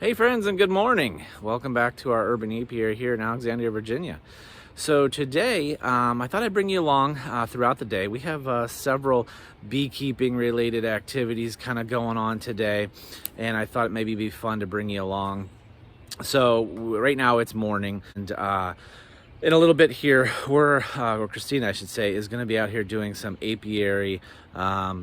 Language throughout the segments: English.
Hey friends, and good morning. Welcome back to our urban apiary here in Alexandria, Virginia. So today, I thought I'd bring you along throughout the day. We have several beekeeping related activities kind of going on today, and I thought it maybe be fun to bring you along. So right now it's morning, and in a little bit here, or Christina, I should say, is going to be out here doing some apiary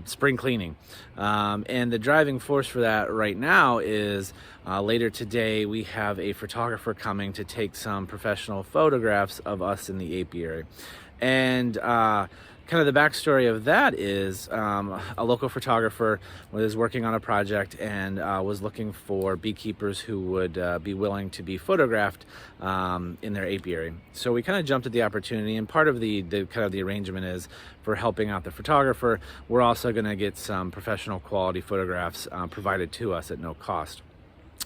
spring cleaning. And the driving force for that right now is later today, we have a photographer coming to take some professional photographs of us in the apiary. And kind of the backstory of that is a local photographer was working on a project and was looking for beekeepers who would be willing to be photographed in their apiary. So we kind of jumped at the opportunity, and part of the kind of the arrangement is for helping out the photographer, we're also going to get some professional quality photographs provided to us at no cost.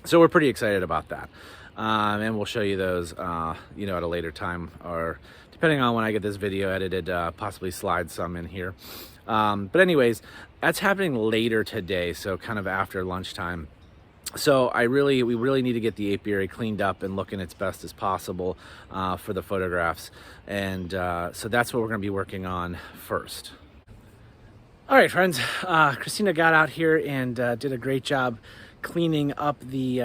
So we're pretty excited about that. And we'll show you those, at a later time, or depending on when I get this video edited, possibly slide some in here. But anyways, that's happening later today, so kind of after lunchtime. So we really need to get the apiary cleaned up and looking its best as possible for the photographs. And so that's what we're going to be working on first. All right, friends, Christina got out here and did a great job cleaning up the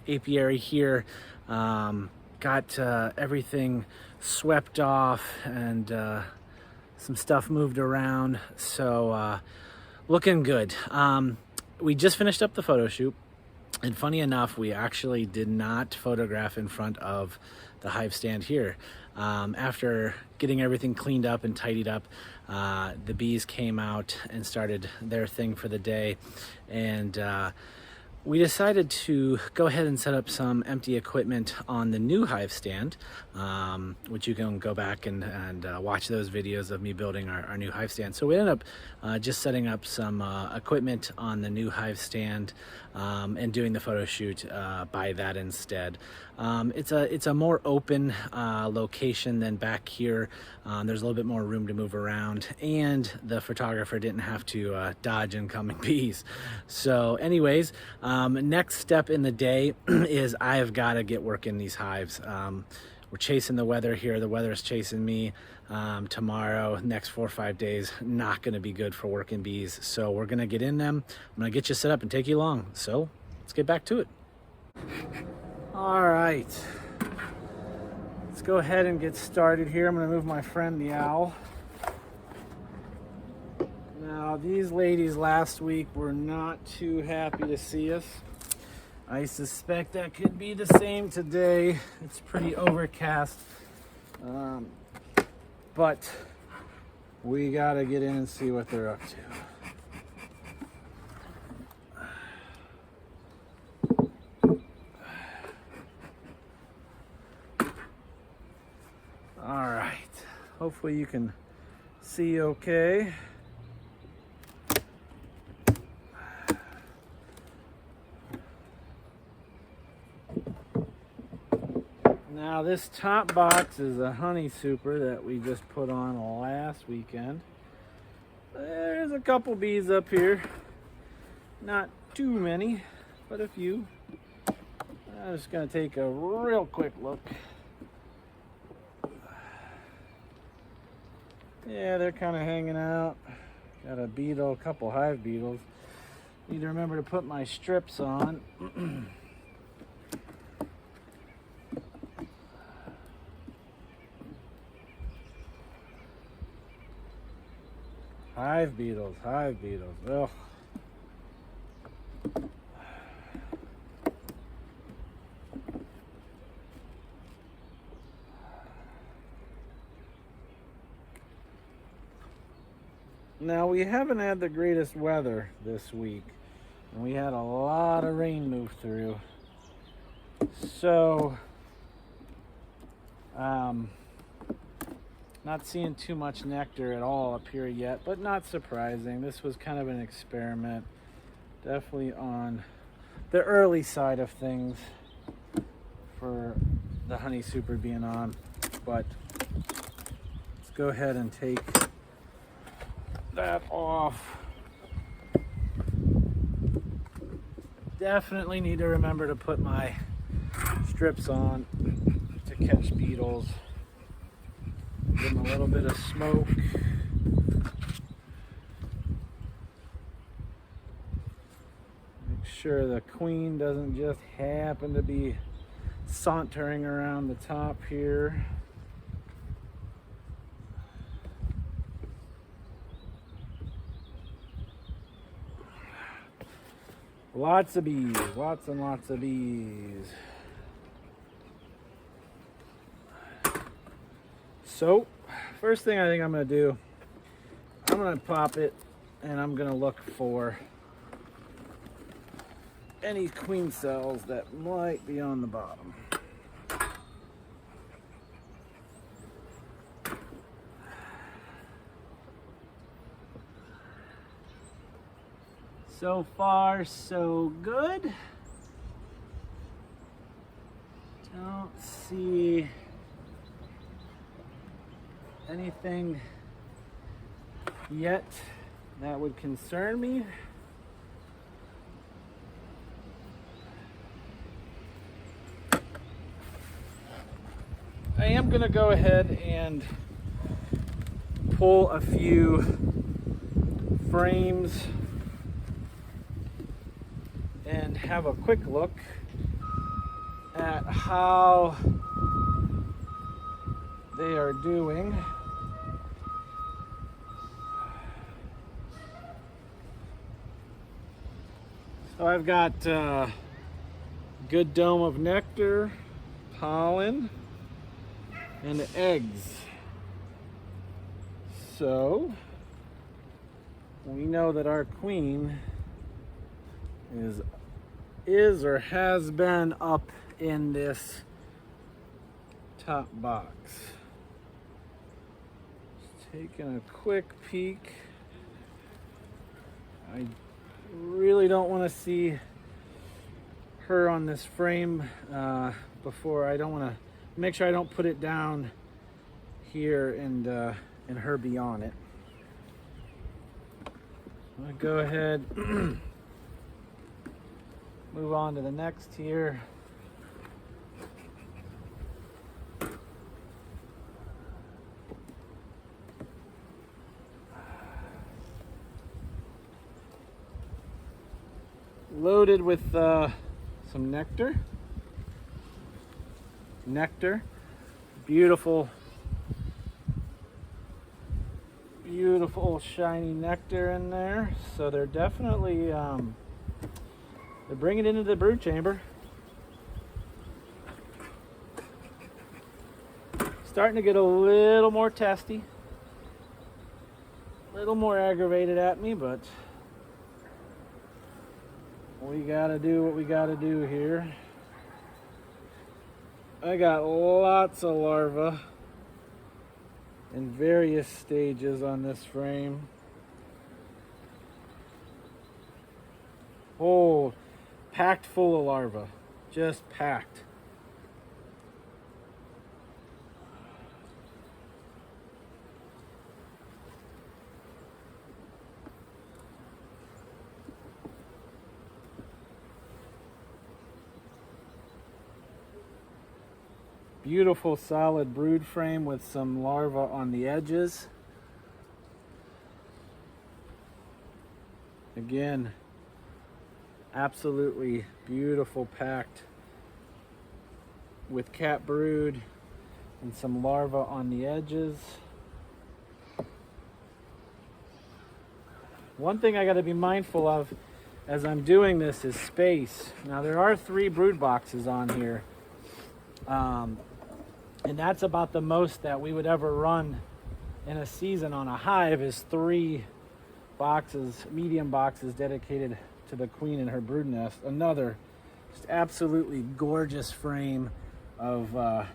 apiary here. Got everything swept off and some stuff moved around, so looking good. We just finished up the photo shoot, and funny enough, we actually did not photograph in front of the hive stand here. After getting everything cleaned up and tidied up, the bees came out and started their thing for the day, and we decided to go ahead and set up some empty equipment on the new hive stand, which you can go back and watch those videos of me building our new hive stand. So we ended up just setting up some equipment on the new hive stand and doing the photo shoot by that instead. It's a more open location than back here. There's a little bit more room to move around, and the photographer didn't have to dodge incoming bees. So anyways, next step in the day is I've got to get working these hives. We're chasing the weather here. The weather is chasing me. Tomorrow, next 4 or 5 days, not going to be good for working bees. So we're going to get in them. I'm going to get you set up and take you along. So let's get back to it. All right. Let's go ahead and get started here. I'm going to move my friend the owl. Now, these ladies last week were not too happy to see us. I suspect that could be the same today. It's pretty overcast. But we got to get in and see what they're up to. All right. Hopefully you can see okay. Now this top box is a honey super that we just put on last weekend. There's a couple bees up here. Not too many, but a few. I'm just going to take a real quick look. Yeah, they're kind of hanging out. Got a beetle, a couple hive beetles. Need to remember to put my strips on. Hive beetles, ugh. Now, we haven't had the greatest weather this week, and we had a lot of rain move through. So, not seeing too much nectar at all up here yet, but not surprising. This was kind of an experiment, definitely on the early side of things for the honey super being on. But let's go ahead and take that off. definitely need to remember to put my strips on to catch beetles. Give them a little bit of smoke. Make sure the queen doesn't just happen to be sauntering around the top here. Lots of bees, lots and lots of bees. So, first thing I think I'm going to do, I'm going to pop it and I'm going to look for any queen cells that might be on the bottom. So far, so good. Don't see anything yet that would concern me. I am going to go ahead and pull a few frames and have a quick look at how they are doing. So I've got good dome of nectar, pollen, and eggs. So we know that our queen is or has been up in this top box. Just taking a quick peek. I really don't want to see her on this frame before. I don't want to make sure I don't put it down here and her be on it. I'm gonna go ahead move on to the next here. Loaded with some nectar. Beautiful shiny nectar in there. So they're definitely they're bringing it into the brood chamber. Starting to get a little more testy, a little more aggravated at me, but we gotta do what we gotta do here. I got lots of larvae in various stages on this frame. Oh, packed full of larvae, just packed. Beautiful solid brood frame with some larvae on the edges. Again, absolutely beautiful, packed with cat brood and some larvae on the edges. One thing I got to be mindful of as I'm doing this is space. Now there are 3 brood boxes on here. And that's about the most that we would ever run in a season on a hive, is 3 boxes, medium boxes dedicated to the queen and her brood nest. Another just absolutely gorgeous frame of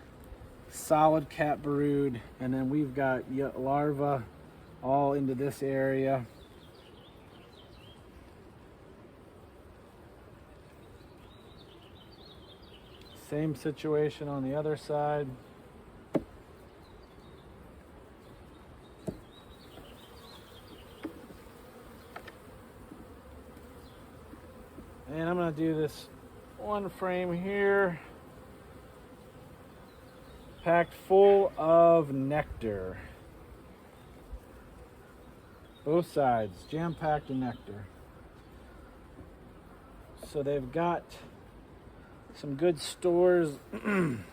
solid cat brood, and then we've got larvae all into this area. Same situation on the other side. And I'm going to do this one frame here, packed full of nectar. Both sides, jam-packed in nectar. So they've got some good stores, some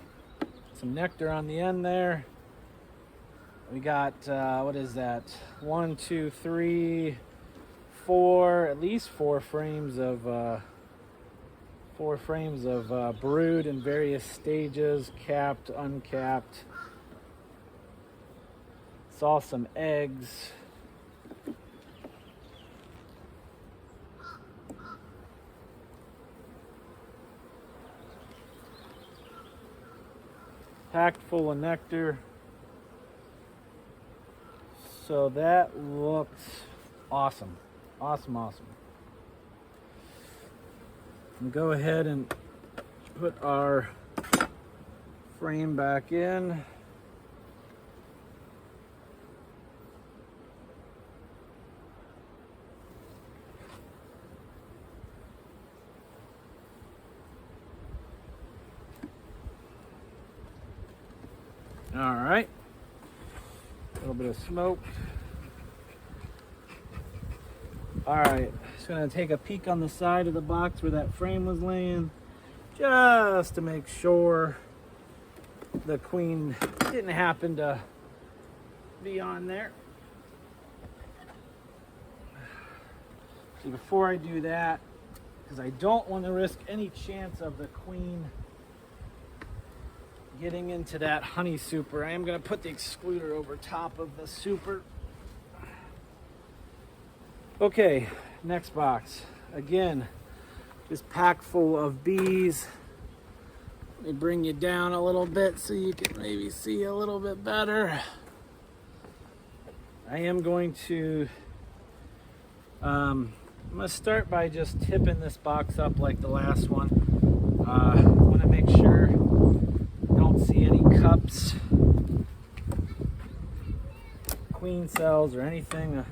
nectar on the end there. We got, what is that? 1, 2, 3, 4, at least four frames of brood in various stages, capped, uncapped. Saw some eggs. Packed full of nectar. So that looks awesome. Awesome, awesome. And go ahead and put our frame back in. All right, a little bit of smoke. All right, just gonna take a peek on the side of the box where that frame was laying, just to make sure the queen didn't happen to be on there. See, before I do that, because I don't want to risk any chance of the queen getting into that honey super, I am going to put the excluder over top of the super. Okay, next box. Again, just packed full of bees. Let me bring you down a little bit so you can maybe see a little bit better. I am going to, I'm going to start by just tipping this box up like the last one. I want to make sure I don't see any cups, queen cells, or anything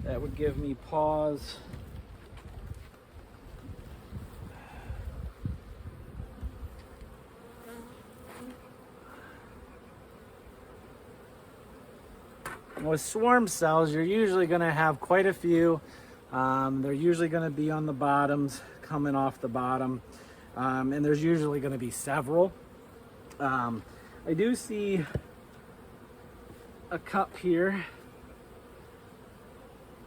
that would give me pause. With swarm cells, you're usually going to have quite a few. They're usually going to be on the bottoms, coming off the bottom, and there's usually going to be several. I do see a cup here.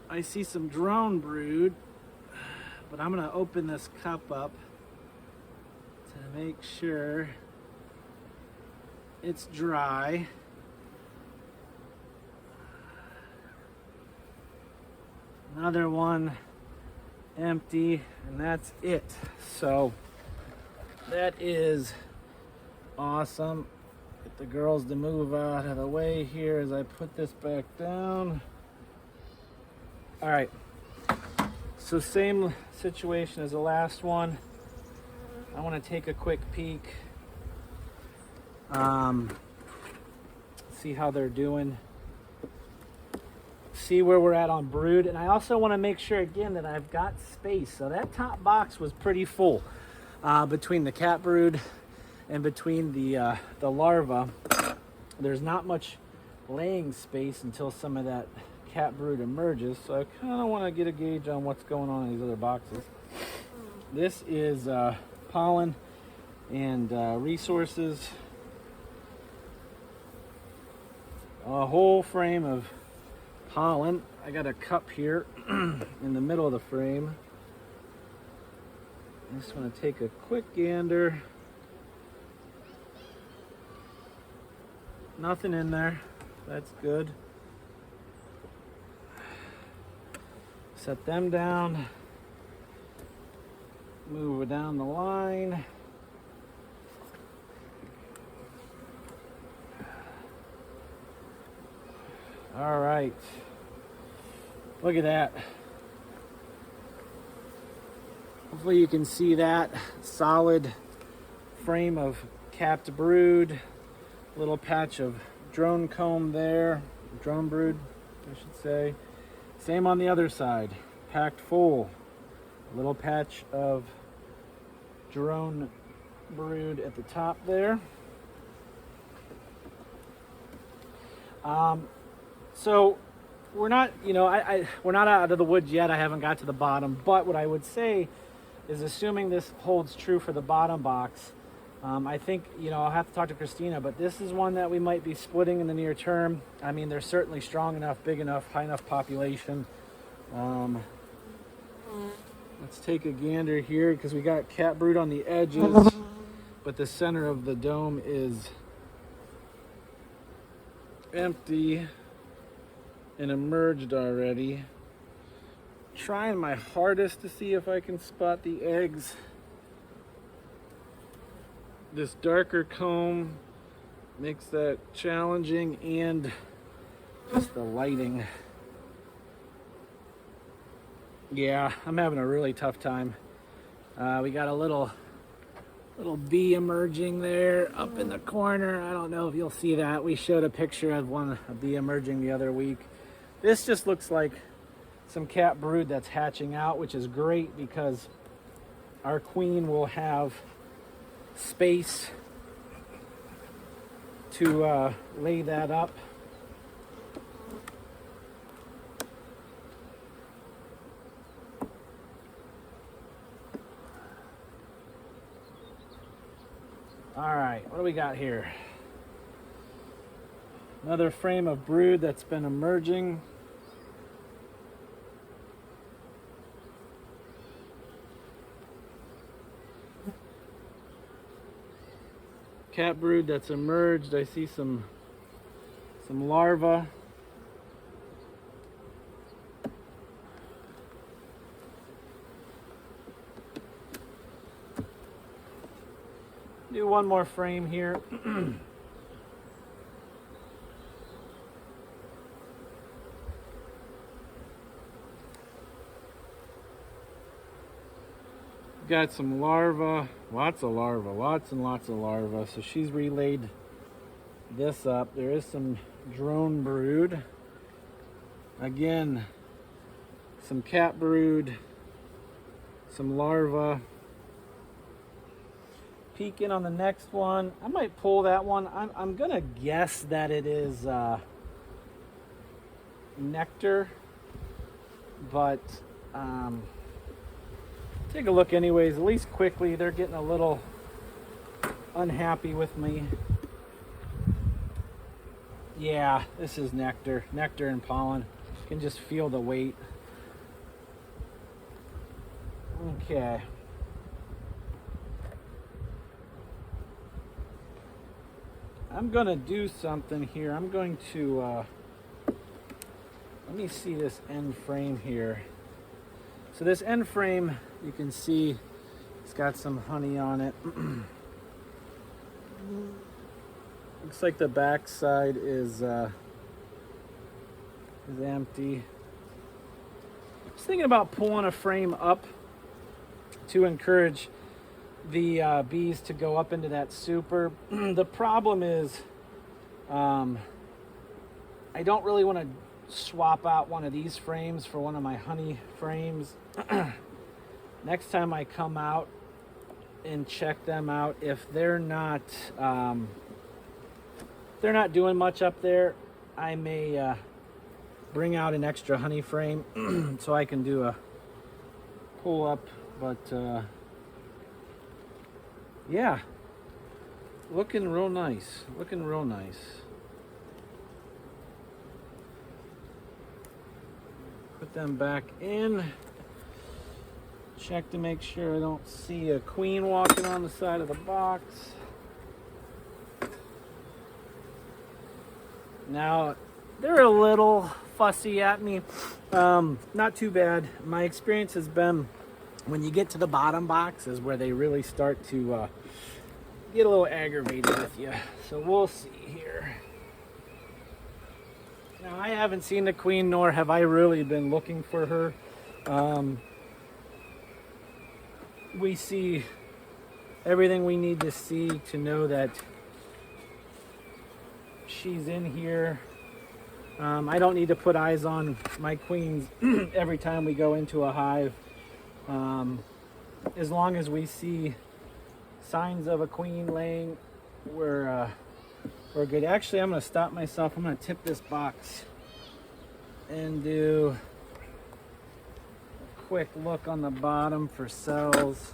I see some drone brood, but I'm going to open this cup up to make sure it's dry. Another one empty, and that's it. So that is awesome. Get the girls to move out of the way here as I put this back down. All right, so same situation as the last one. I want to take a quick peek, see how they're doing, see where we're at on brood, and I also want to make sure again that I've got space. So that top box was pretty full between the cat brood and between the larva. There's not much laying space until some of that cat brood emerges, so I kind of want to get a gauge on what's going on in these other boxes. This is pollen and resources. A whole frame of pollen. I got a cup here in the middle of the frame. I just want to take a quick gander. Nothing in there. That's good. Set them down. Move it down the line. All right. Look at that. Hopefully you can see that solid frame of capped brood. Little patch of drone comb there. Drone brood, I should say. Same on the other side. Packed full A little patch of drone brood at the top there. So we're not, we're not out of the woods yet. I haven't got to the bottom, but what I would say is, assuming this holds true for the bottom box, I think, I'll have to talk to Christina, but this is one that we might be splitting in the near term. I mean, they're certainly strong enough, big enough, high enough population. Let's take a gander here, because we got cat brood on the edges, but the center of the dome is empty and emerged already. Trying my hardest to see if I can spot the eggs. This darker comb makes that challenging, and just the lighting. Yeah, I'm having a really tough time. We got a little bee emerging there up in the corner. I don't know if you'll see that. We showed a picture of a bee emerging the other week. This just looks like some cat brood that's hatching out, which is great because our queen will have space to lay that up. All right, what do we got here? Another frame of brood that's been emerging. Cat brood that's emerged. I see some larvae. Do one more frame here. Got some larvae, lots of larvae, lots and lots of larvae. So she's relayed this up. There is some drone brood. Again, some cat brood, some larvae. Peek in on the next one. I might pull that one. I'm gonna guess that it is nectar, but take a look anyways, at least quickly. They're getting a little unhappy with me. Yeah, this is nectar and pollen. You can just feel the weight. Okay. I'm gonna do something here. I'm going to let me see this end frame here. So this end frame, you can see it's got some honey on it. Looks like the back side is empty. I was thinking about pulling a frame up to encourage the bees to go up into that super. The problem is I don't really want to swap out one of these frames for one of my honey frames. Next time I come out and check them out, if they're not doing much up there, I may bring out an extra honey frame so I can do a pull up. But yeah, looking real nice. Looking real nice. Put them back in. Check to make sure I don't see a queen walking on the side of the box. Now, they're a little fussy at me. Not too bad. My experience has been when you get to the bottom box is where they really start to get a little aggravated with you. So we'll see here. Now, I haven't seen the queen, nor have I really been looking for her. We see everything we need to see to know that she's in here. I don't need to put eyes on my queens every time we go into a hive. As long as we see signs of a queen laying, we're good. Actually, I'm going to stop myself. I'm going to tip this box and do a quick look on the bottom for cells.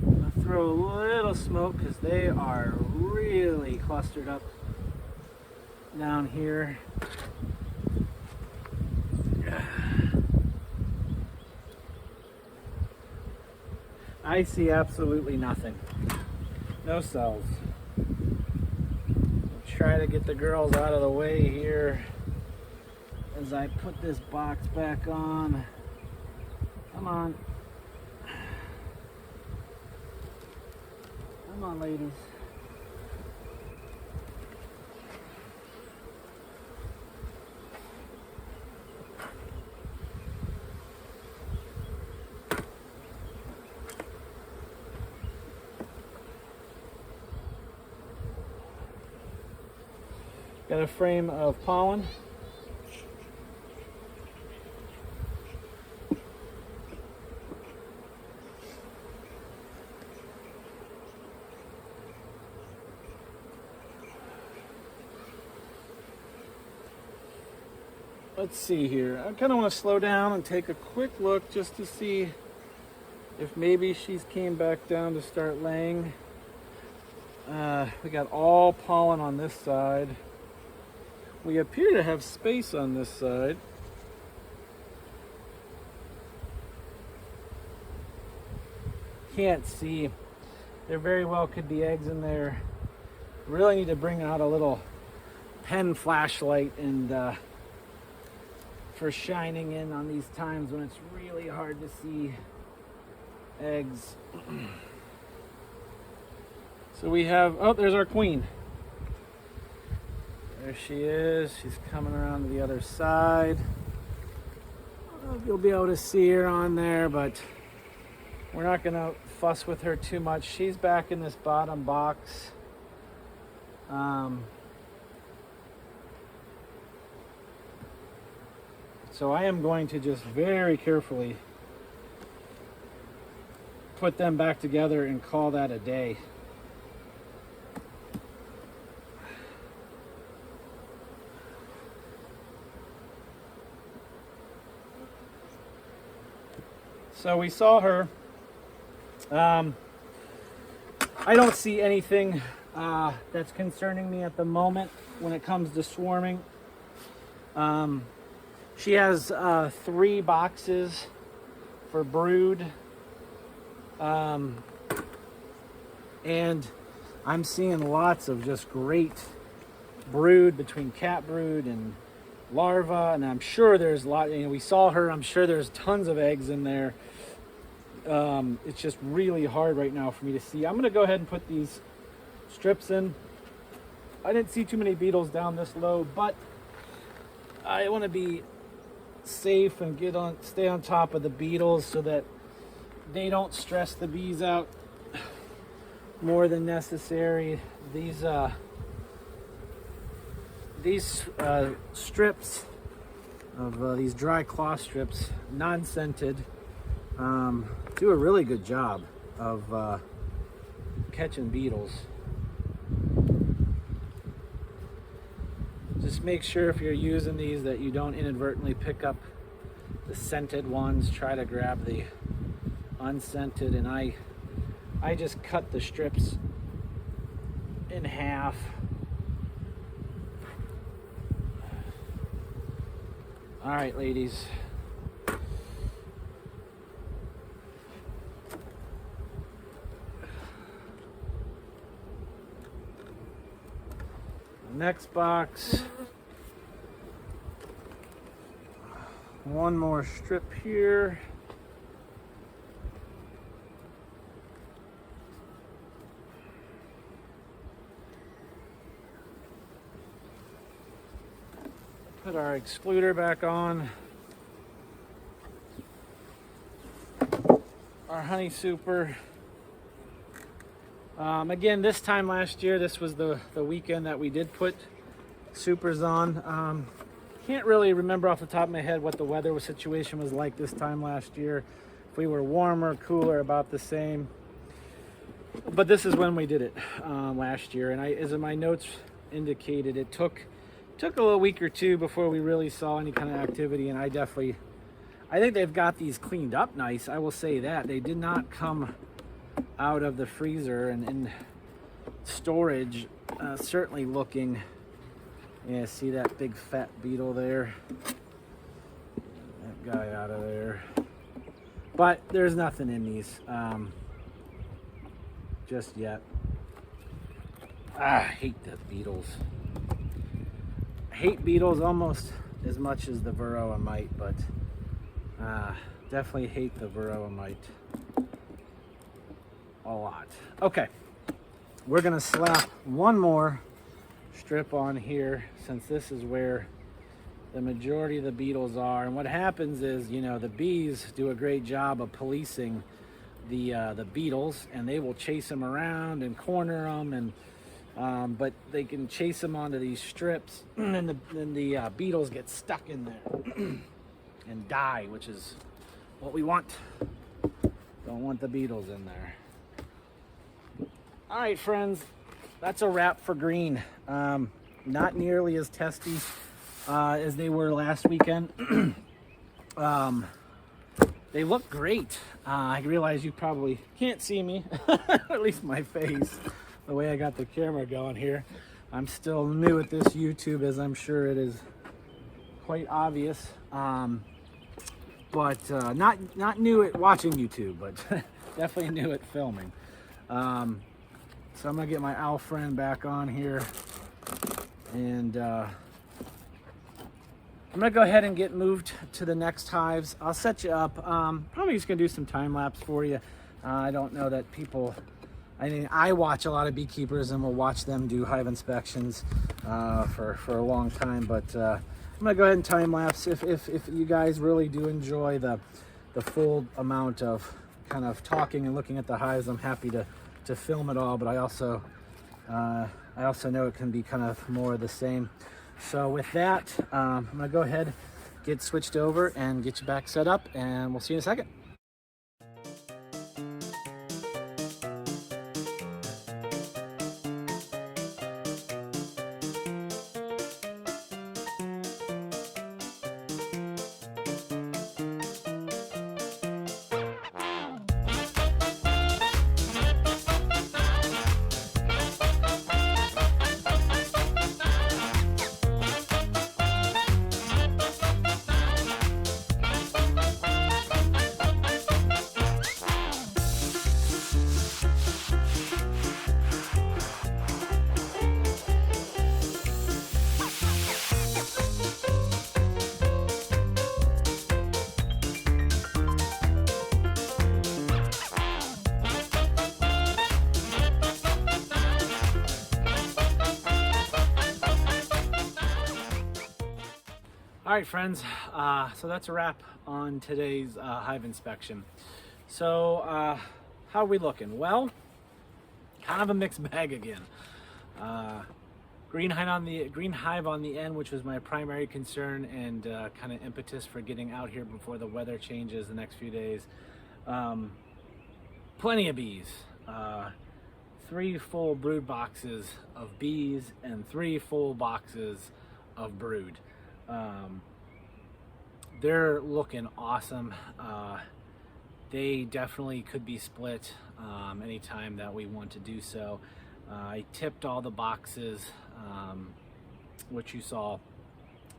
I'll throw a little smoke because they are really clustered up down here. I see absolutely nothing. No cells. Try to get the girls out of the way here as I put this box back on. Come on. Come on, ladies. Got a frame of pollen. Let's see here. I kind of want to slow down and take a quick look just to see if maybe she's came back down to start laying. We got all pollen on this side. We appear to have space on this side. Can't see. There very well could be eggs in there. Really need to bring out a little pen flashlight and for shining in on these times when it's really hard to see eggs. So we have, oh, there's our queen. There she is. She's coming around to the other side. I don't know if you'll be able to see her on there, but we're not going to fuss with her too much. She's back in this bottom box. So I am going to just very carefully put them back together and call that a day. So we saw her. I don't see anything that's concerning me at the moment when it comes to swarming. She has 3 boxes for brood. And I'm seeing lots of just great brood between cat brood and larva, and I'm sure there's a lot, we saw her, I'm sure there's tons of eggs in there. It's just really hard right now for me to see. I'm going to go ahead and put these strips in. I didn't see too many beetles down this low, but I want to be safe and stay on top of the beetles so that they don't stress the bees out more than necessary. These strips of these dry cloth strips, non-scented, do a really good job of catching beetles. Just make sure if you're using these that you don't inadvertently pick up the scented ones. Try to grab the unscented, and I just cut the strips in half. All right, ladies. Next box. One more strip here. Put our excluder back on. Our honey super. Again, this time last year, this was the weekend that we did put supers on. Can't really remember off the top of my head what the weather situation was like this time last year. If we were warmer, cooler, about the same. But this is when we did it last year, and as my notes indicated, it took a little week or two before we really saw any kind of activity. And I think they've got these cleaned up nice. I will say that they did not come out of the freezer and in storage certainly looking. Yeah, see that big fat beetle there? That guy out of there. But there's nothing in these just yet. I hate the beetles. I hate beetles almost as much as the varroa mite, but definitely hate the varroa mite a lot. Okay, we're gonna slap one more strip on here, since this is where the majority of the beetles are. And what happens is, you know, the bees do a great job of policing the beetles, and they will chase them around and corner them, and but they can chase them onto these strips, and the beetles get stuck in there and die, which is what we want. Don't want the beetles in there. All right, friends, that's a wrap for green. Not nearly as testy as they were last weekend. They look great. I realize you probably can't see me, at least my face, the way I got the camera going here. I'm still new at this YouTube, as I'm sure it is quite obvious. But not new at watching YouTube, but definitely new at filming. So I'm gonna get my owl friend back on here, and I'm gonna go ahead and get moved to the next hives. I'll set you up. Probably just gonna do some time lapse for you. I don't know that people, I mean, I watch a lot of beekeepers and will watch them do hive inspections for a long time, but I'm gonna go ahead and time lapse. If you guys really do enjoy the full amount of kind of talking and looking at the hives, I'm happy to film it all, but I also know it can be kind of more of the same. So with that, I'm gonna go ahead, get switched over and get you back set up, and we'll see you in a second. All right, friends, so that's a wrap on today's hive inspection. So how are we looking? Well, kind of a mixed bag again. Green hive on the end, which was my primary concern and kind of impetus for getting out here before the weather changes the next few days. Plenty of bees. 3 full brood boxes of bees and 3 full boxes of brood. They're looking awesome. They definitely could be split anytime that we want to do so. I tipped all the boxes, which you saw,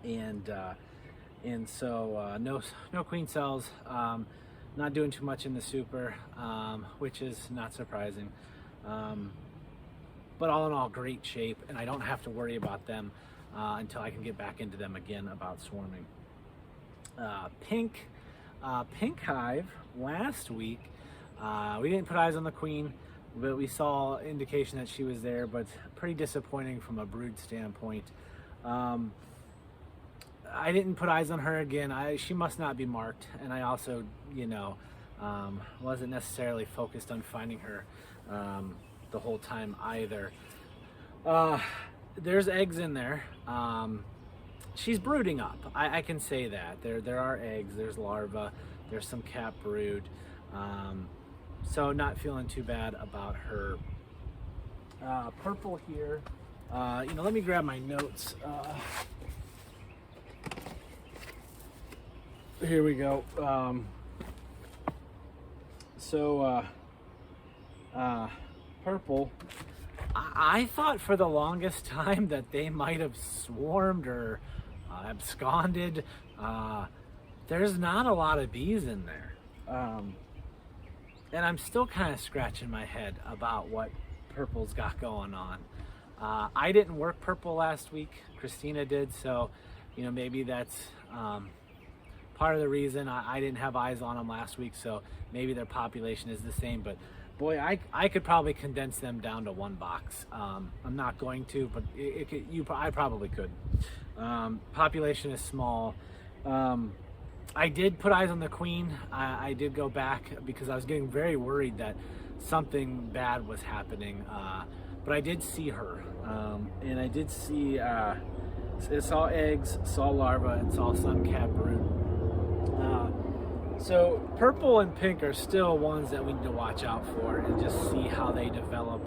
and so no queen cells. Not doing too much in the super, which is not surprising. But all in all, great shape, and I don't have to worry about them until I can get back into them again about swarming. Pink hive last week, we didn't put eyes on the queen, but we saw indication that she was there, but pretty disappointing from a brood standpoint. I didn't put eyes on her again. She must not be marked, and I also, wasn't necessarily focused on finding her the whole time either. There's eggs in there. she's brooding up. I can say that. There are eggs, there's larvae, there's some cap brood. So not feeling too bad about her. Purple here. Let me grab my notes. Here we go. Purple. I thought for the longest time that they might have swarmed or absconded. There's not a lot of bees in there. And I'm still kind of scratching my head about what Purple's got going on. I didn't work Purple last week. Christina did, so maybe that's part of the reason I didn't have eyes on them last week. So maybe their population is the same, but boy, I could probably condense them down to one box. I'm not going to, but I probably could. Population is small. I did put eyes on the queen. I did go back because I was getting very worried that something bad was happening. But I did see her, and I did see, saw eggs, saw larvae, and saw some cap brood. So purple and pink are still ones that we need to watch out for and just see how they develop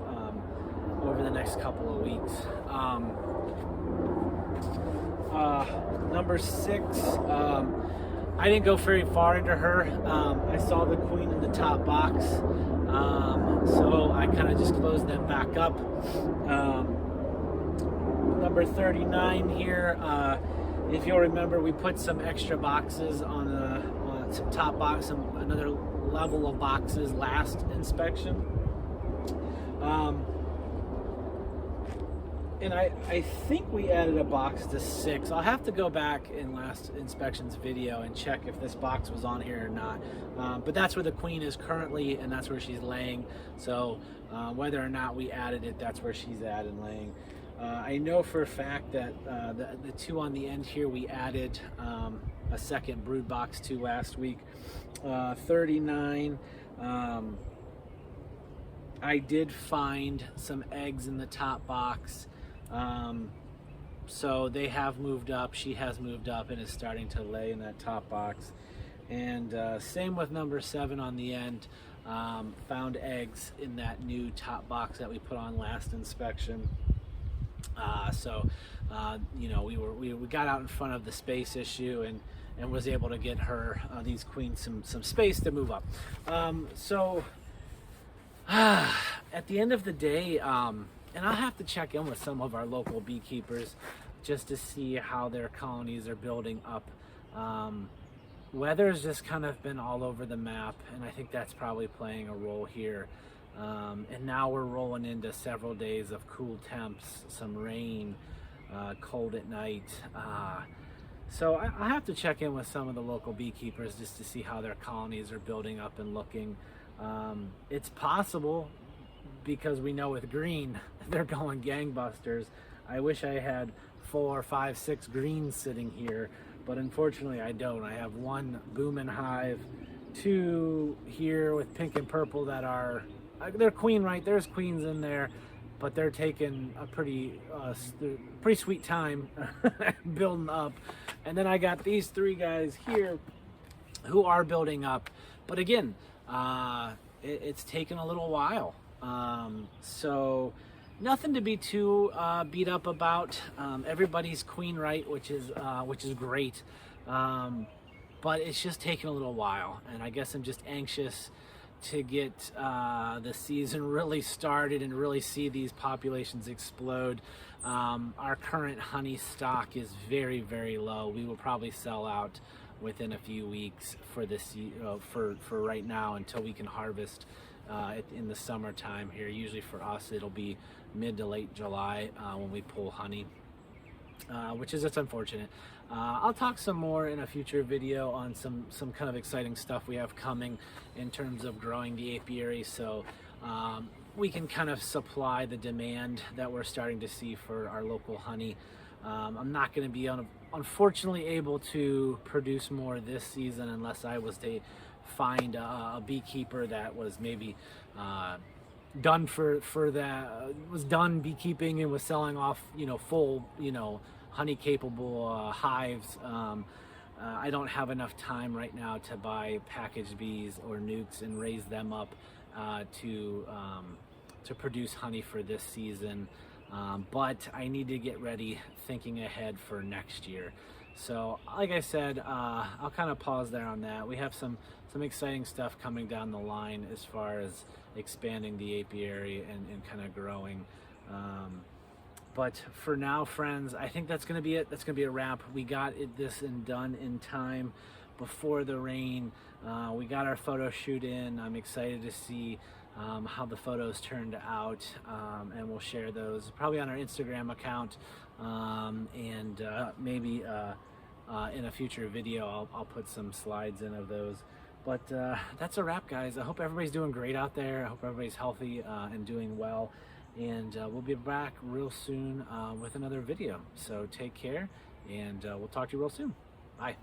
over the next couple of weeks. Number 6, I didn't go very far into her. I saw the queen in the top box, so I kind of just closed them back up. Number 39 here, if you'll remember, we put some extra boxes on some top box, another level of boxes last inspection. And I think we added a box to 6. I'll have to go back in last inspection's video and check if this box was on here or not. But that's where the queen is currently, and that's where she's laying. So whether or not we added it, that's where she's at and laying. I know for a fact that the 2 on the end here, we added a second brood box to last week. 39. I did find some eggs in the top box. So they have moved up. She has moved up and is starting to lay in that top box. And same with number 7 on the end. Found eggs in that new top box that we put on last inspection. We got out in front of the space issue and was able to get her, these queens, some space to move up. At the end of the day, and I'll have to check in with some of our local beekeepers just to see how their colonies are building up. Weather's just kind of been all over the map, and I think that's probably playing a role here. And now we're rolling into several days of cool temps, some rain, cold at night. So I have to check in with some of the local beekeepers just to see how their colonies are building up and looking. It's possible, because we know with green, they're going gangbusters. I wish I had 4, 5, 6 greens sitting here, but unfortunately I don't. I have 1 booming hive, 2 here with pink and purple that are, they're queen right, there's queens in there, but they're taking a pretty sweet time building up. And then I got these 3 guys here who are building up, but again, it's taken a little while. So nothing to be too beat up about. Everybody's queen right, which is great. But it's just taking a little while, and I guess I'm just anxious to get the season really started and really see these populations explode. Our current honey stock is very, very low. We will probably sell out within a few weeks for this, for right now, until we can harvest in the summertime here. Usually for us it'll be mid to late July when we pull honey, which is just unfortunate. I'll talk some more in a future video on some kind of exciting stuff we have coming in terms of growing the apiary, so we can kind of supply the demand that we're starting to see for our local honey. I'm not going to be unfortunately able to produce more this season unless I was to find a beekeeper that was maybe done for that, was done beekeeping and was selling off full honey capable hives. I don't have enough time right now to buy packaged bees or nukes and raise them up to produce honey for this season. But I need to get ready, thinking ahead for next year. So like I said, I'll kind of pause there on that. We have some exciting stuff coming down the line as far as expanding the apiary and kind of growing. But for now, friends, I think that's going to be it. That's going to be a wrap. We got this done in time before the rain. We got our photo shoot in. I'm excited to see how the photos turned out, and we'll share those probably on our Instagram account, and maybe in a future video I'll put some slides in of those. But that's a wrap, guys. I hope everybody's doing great out there. I hope everybody's healthy and doing well. And we'll be back real soon with another video. So take care, and we'll talk to you real soon. Bye.